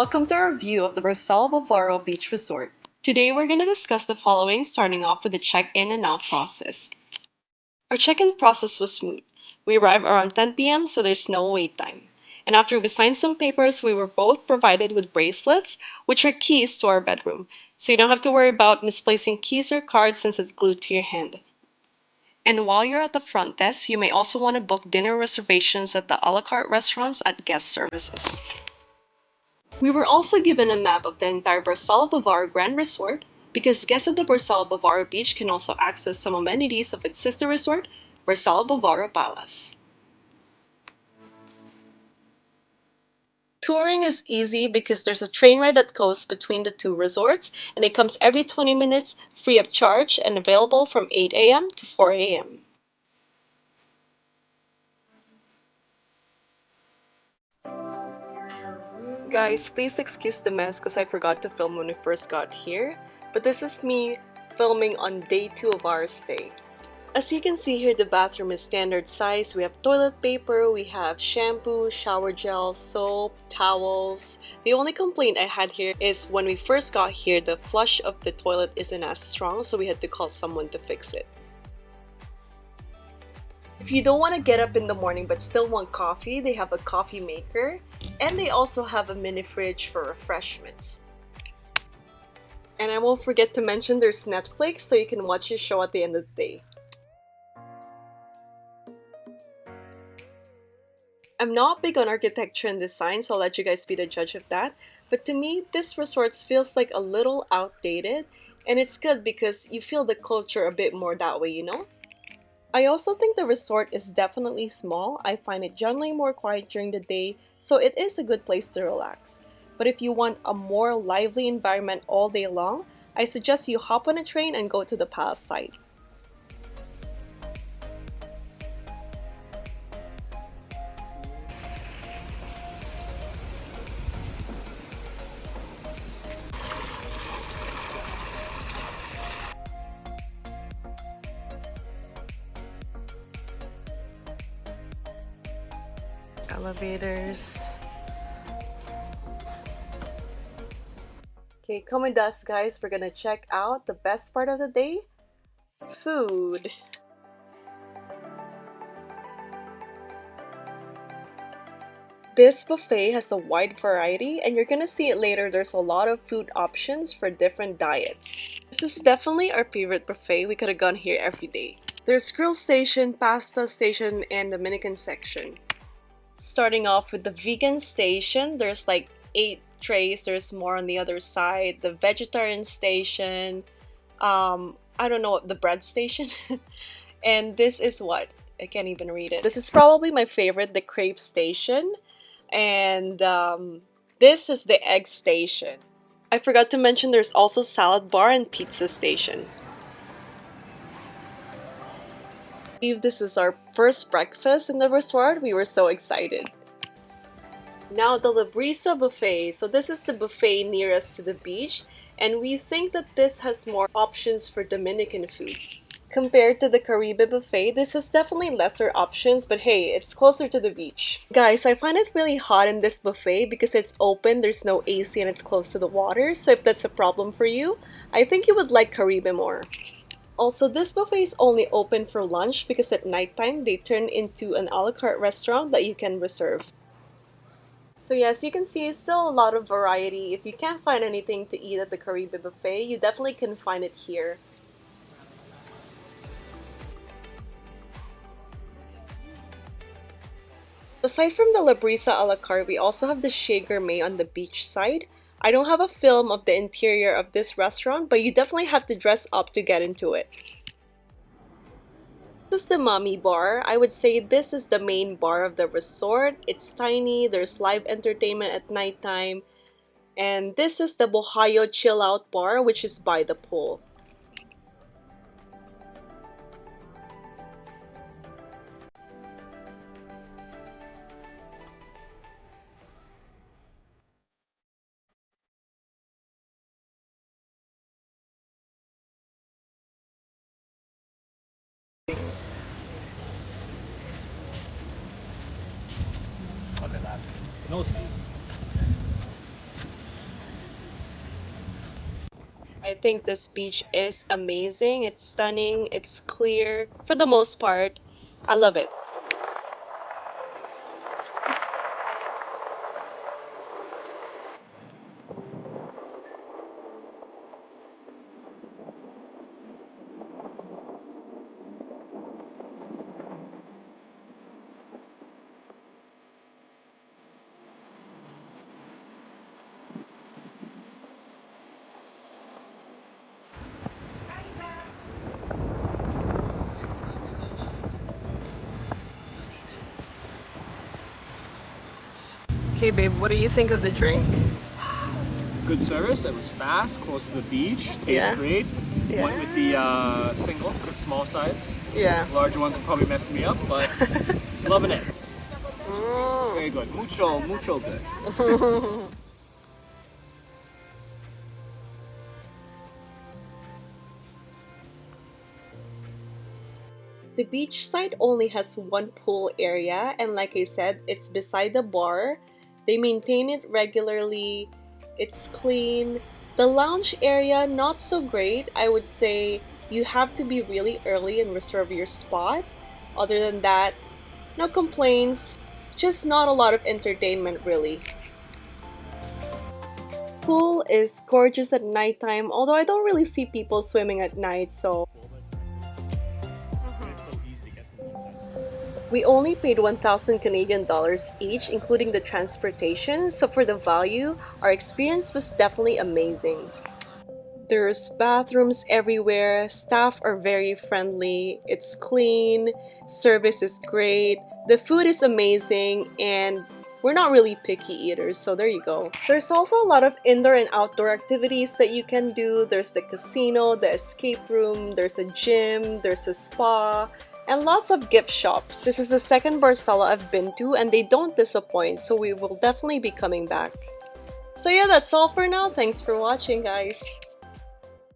welcome to our review of the Barcelo Bavaro Beach Resort. Today we're going to discuss the following, starting off with the check-in and out process. Our check-in process was smooth. We arrived around 10 p.m., so there's no wait time. And after we signed some papers, we were both provided with bracelets, which are keys to our bedroom, so you don't have to worry about misplacing keys or cards since it's glued to your hand. And while you're at the front desk, you may also want to book dinner reservations at the a la carte restaurants at guest services. We were also given a map of the entire Barcelo Bavaro Grand Resort because guests at the Barcelo Bavaro Beach can also access some amenities of its sister resort, Barcelo Bavaro Palace. Touring is easy because there's a train ride that goes between the two resorts and it comes every 20 minutes free of charge and available from 8 a.m. to 4 a.m. Guys, please excuse the mess because I forgot to film when we first got here, but this is me filming on day 2 of our stay. As you can see here, the bathroom is standard size. We have toilet paper, we have shampoo, shower gel, soap, towels. The only complaint I had here is when we first got here, the flush of the toilet isn't as strong, so we had to call someone to fix it. If you don't want to get up in the morning but still want coffee, they have a coffee maker, and they also have a mini fridge for refreshments. And I won't forget to mention there's Netflix, so you can watch your show at the end of the day. I'm not big on architecture and design, so I'll let you guys be the judge of that. But to me, this resort feels like a little outdated, and it's good because you feel the culture a bit more that way, you know? I also think the resort is definitely small. I find it generally more quiet during the day, so it is a good place to relax. But if you want a more lively environment all day long, I suggest you hop on a train and go to the palace side. Elevators. Okay, come with us guys, we're gonna check out the best part of the day, food. This buffet has a wide variety and you're gonna see it later, there's a lot of food options for different diets. This is definitely our favorite buffet, we could have gone here every day. There's grill station, pasta station, and Dominican section. Starting off with the vegan station, there's like 8 trays, there's more on the other side. The vegetarian station, I don't know, the bread station. And this is what? I can't even read it. This is probably my favorite, the crepe station. And this is the egg station. I forgot to mention there's also salad bar and pizza station. This is our first breakfast in the resort. We were so excited. Now the La Brisa buffet. So this is the buffet nearest to the beach, and we think that this has more options for Dominican food. Compared to the Caribe buffet, this has definitely lesser options, but hey, it's closer to the beach. Guys, I find it really hot in this buffet because it's open, there's no AC, and it's close to the water, so if that's a problem for you, I think you would like Caribe more. Also, this buffet is only open for lunch because at nighttime, they turn into an a la carte restaurant that you can reserve. So yes, you can see still a lot of variety. If you can't find anything to eat at the Caribe buffet, you definitely can find it here. Aside from the La Brisa a la carte, we also have the Chez Gourmet on the beach side. I don't have a film of the interior of this restaurant, but you definitely have to dress up to get into it. This is the Mommy Bar. I would say this is the main bar of the resort. It's tiny, there's live entertainment at nighttime, and this is the Bohayo Chill Out Bar, which is by the pool. No sleep. I think this beach is amazing. It's stunning, it's clear for the most part. I love it. Okay, babe, what do you think of the drink? Good service. It was fast, close to the beach. Tastes Yeah. great. Yeah. Went with the single, the small size. Yeah. Larger ones will probably mess me up, but loving it. Mm. Very good. Mucho, mucho good. The beach side only has one pool area, and like I said, it's beside the bar. They maintain it regularly, it's clean. The lounge area, not so great. I would say you have to be really early and reserve your spot. Other than that, no complaints, just not a lot of entertainment really. Pool is gorgeous at nighttime, although I don't really see people swimming at night, so we only paid 1,000 Canadian dollars each, including the transportation, so for the value, our experience was definitely amazing. There's bathrooms everywhere, staff are very friendly, it's clean, service is great, the food is amazing, and we're not really picky eaters, so there you go. There's also a lot of indoor and outdoor activities that you can do. There's the casino, the escape room, there's a gym, there's a spa, and lots of gift shops. This is the second Barcelo I've been to, and they don't disappoint, so we will definitely be coming back. So yeah, that's all for now. Thanks for watching, guys.